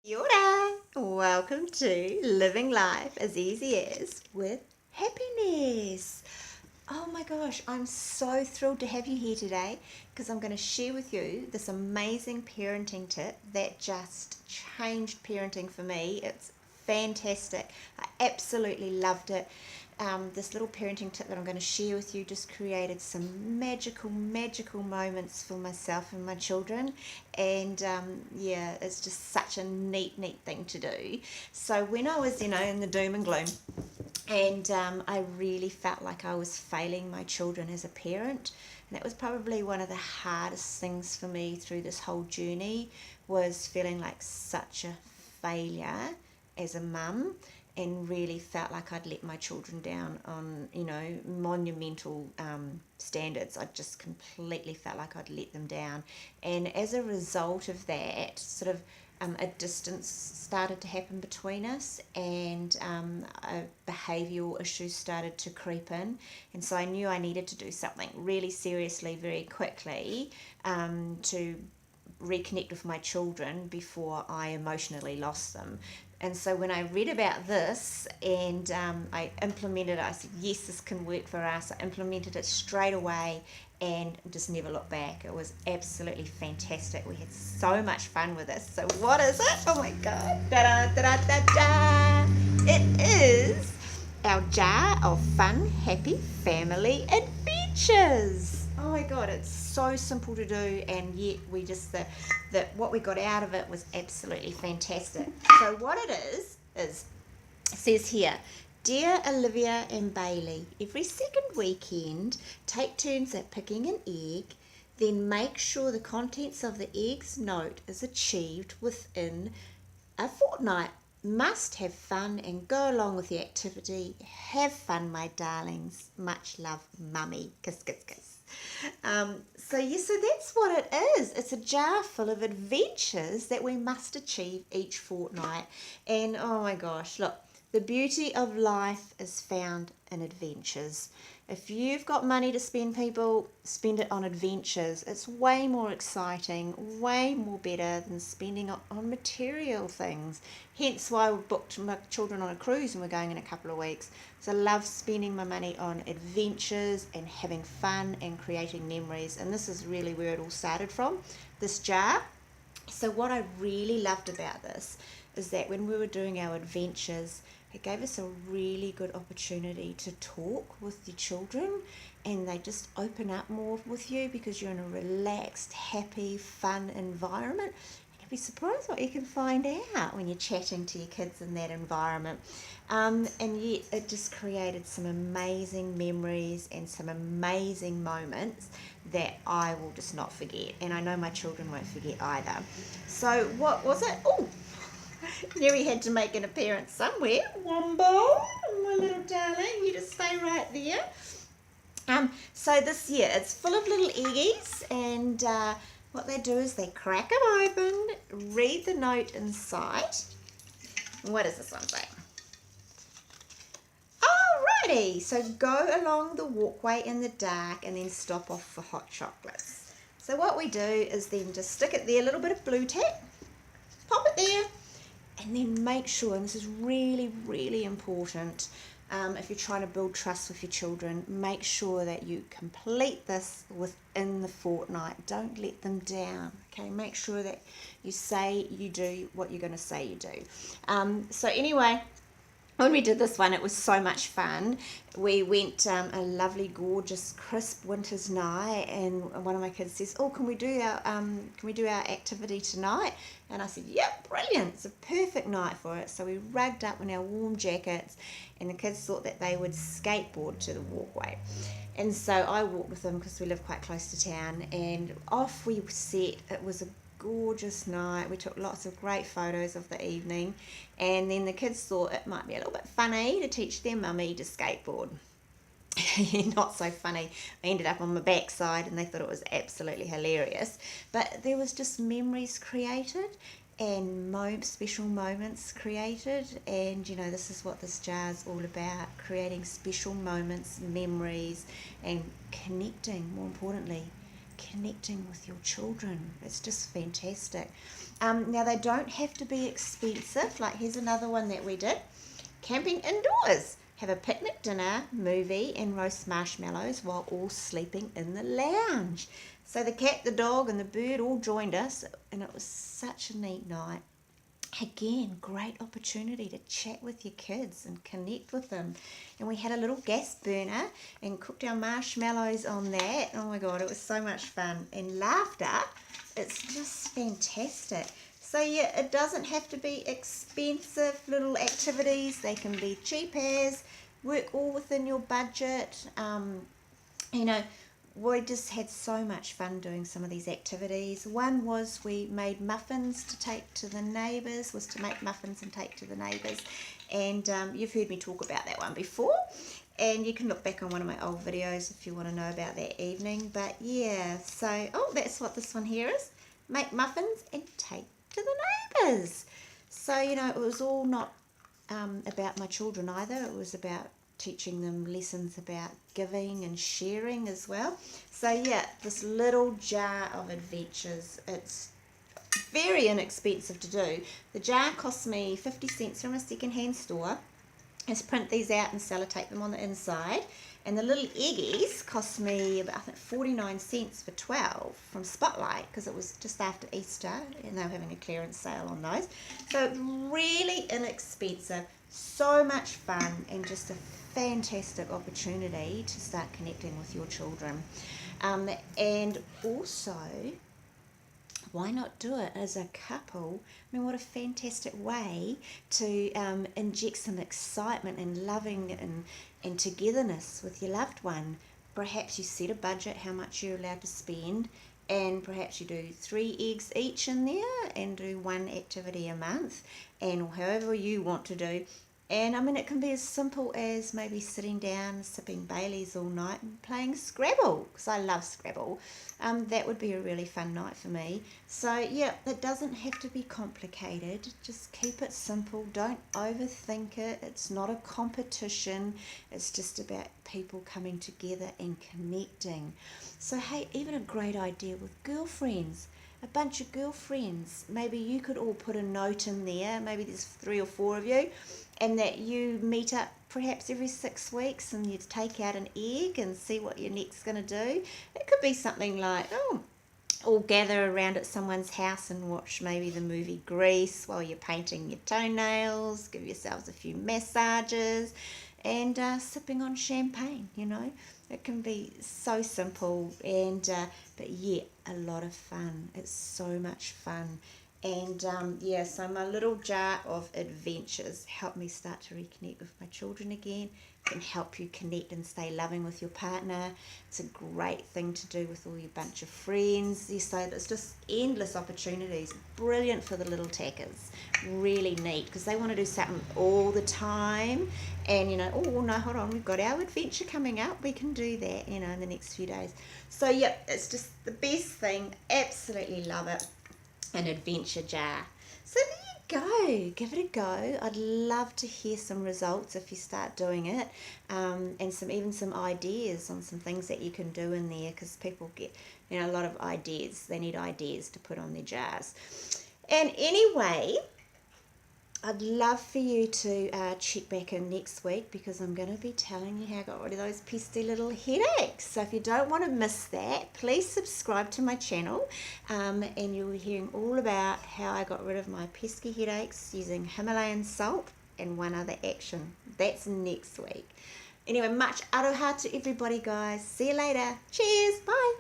Kia ora! Welcome to Living Life as Easy as with Happiness. Oh my gosh, I'm so thrilled to have you here today because I'm going to share with you this amazing parenting tip that just changed parenting for me. It's fantastic. I absolutely loved it. This little parenting tip that I'm going to share with you just created some magical moments for myself and my children. And yeah, it's just such a neat thing to do. So when I was, in the doom and gloom, and I really felt like I was failing my children as a parent. And that was probably one of the hardest things for me through this whole journey, was feeling like such a failure as a mum, and really felt like I'd let my children down on, monumental standards. I just completely felt like I'd let them down. And as a result of that, sort of a distance started to happen between us, and behavioural issues started to creep in. And so I knew I needed to do something really seriously, very quickly, to reconnect with my children before I emotionally lost them. And so when I read about this, and I implemented it, I said, yes, this can work for us. I implemented it straight away and just never looked back. It was absolutely fantastic. We had so much fun with this. So what is it? Oh my God. Da, da, da, da, da. It is our jar of fun, happy family adventures. Oh my God, it's so simple to do, and yet we just, what we got out of it was absolutely fantastic. So what it is it says here, dear Olivia and Bailey, every second weekend take turns at picking an egg, then make sure the contents of the egg's note is achieved within a fortnight. Must have fun and go along with the activity. Have fun, my darlings. Much love, Mummy. Kiss, kiss, kiss. So that's what it is. It's a jar full of adventures that we must achieve each fortnight. And oh my gosh, look, the beauty of life is found in adventures. If you've got money to spend, people, spend it on adventures. It's way more exciting, way more better than spending it on material things. Hence why we booked my children on a cruise, and we're going in a couple of weeks. So I love spending my money on adventures and having fun and creating memories. And this is really where it all started from, this jar. So what I really loved about this is that when we were doing our adventures, it gave us a really good opportunity to talk with your children, and they just open up more with you because you're in a relaxed, happy, fun environment. You'd be surprised what you can find out when you're chatting to your kids in that environment. And yet it just created some amazing memories and some amazing moments that I will just not forget, and I know my children won't forget either. So what was it? Oh, Neri had to make an appearance somewhere. Wombo, my little darling, you just stay right there. So this year it's full of little eggies, and what they do is they crack them open, read the note inside. What does this one say? Alrighty, so go along the walkway in the dark and then stop off for hot chocolates. So what we do is then just stick it there, a little bit of blue tack, pop it there, and then make sure, and this is really important, if you're trying to build trust with your children, make sure that you complete this within the fortnight. Don't let them down, okay? Make sure that you say you do what you're going to say you do. So anyway, when we did this one, it was so much fun. We went a lovely, gorgeous, crisp winter's night, and one of my kids says, "Oh, can we do our activity tonight?" And I said, "Yep, brilliant! It's a perfect night for it." So we rugged up in our warm jackets, and the kids thought that they would skateboard to the walkway. And so I walked with them because we live quite close to town, and off we set. It was a gorgeous night. We took lots of great photos of the evening, and then the kids thought it might be a little bit funny to teach their mummy to skateboard. Not so funny. I ended up on my backside, and they thought it was absolutely hilarious. But there was just memories created, and special moments created, and this is what this jar is all about: creating special moments, memories, and connecting, more importantly, connecting with your children. It's just fantastic. Now, they don't have to be expensive. Like, here's another one that we did. Camping indoors. Have a picnic dinner, movie, and roast marshmallows while all sleeping in the lounge. So the cat, the dog, and the bird all joined us, and it was such a neat night. Again, great opportunity to chat with your kids and connect with them. And we had a little gas burner and cooked our marshmallows on that. Oh my God, it was so much fun. And laughter, it's just fantastic. So yeah, it doesn't have to be expensive little activities. They can be cheap as, work all within your budget. You know, we just had so much fun doing some of these activities. One was we made muffins to take to the neighbours, and you've heard me talk about that one before, and you can look back on one of my old videos if you want to know about that evening. But yeah, so that's what this one here is. Make muffins and take to the neighbours. So, you know, it was all not about my children either. It was about teaching them lessons about giving and sharing as well. So yeah, this little jar of adventures, it's very inexpensive to do. The jar cost me 50 cents from a second-hand store. Just print these out and sellotape them on the inside. And the little eggies cost me about, I think, 49 cents for 12 from Spotlight, because it was just after Easter and they were having a clearance sale on those. So really inexpensive, so much fun, and just a fantastic opportunity to start connecting with your children. And also, why not do it as a couple? I mean, what a fantastic way to inject some excitement and loving and togetherness with your loved one. Perhaps you set a budget, how much you're allowed to spend, and perhaps you do 3 eggs each in there and do 1 activity a month, and however you want to do. And I mean, it can be as simple as maybe sitting down, sipping Baileys all night and playing Scrabble, because I love Scrabble. That would be a really fun night for me. So yeah, it doesn't have to be complicated. Just keep it simple. Don't overthink it. It's not a competition. It's just about people coming together and connecting. So hey, even a great idea with girlfriends. A bunch of girlfriends. Maybe you could all put a note in there. Maybe there's 3 or 4 of you, and that you meet up perhaps every 6 weeks and you take out an egg and see what you're next going to do. It could be something like, all gather around at someone's house and watch maybe the movie Grease while you're painting your toenails, give yourselves a few massages, and sipping on champagne, you know. It can be so simple, and but yeah, a lot of fun. It's so much fun. And yeah, so my little jar of adventures helped me start to reconnect with my children again. It can help you connect and stay loving with your partner. It's a great thing to do with all your bunch of friends. So it's just endless opportunities. Brilliant for the little tackers. Really neat, because they want to do something all the time. And, you know, oh no, hold on, we've got our adventure coming up. We can do that, you know, in the next few days. So yeah, it's just the best thing. Absolutely love it. An adventure jar. So there you go. Give it a go. I'd love to hear some results if you start doing it, and even some ideas on some things that you can do in there, because people get, you know, a lot of ideas. They need ideas to put on their jars. And anyway, I'd love for you to check back in next week, because I'm going to be telling you how I got rid of those pesky little headaches. So if you don't want to miss that, please subscribe to my channel, and you'll be hearing all about how I got rid of my pesky headaches using Himalayan salt and one other action. That's next week. Anyway, much aloha to everybody, guys. See you later. Cheers. Bye.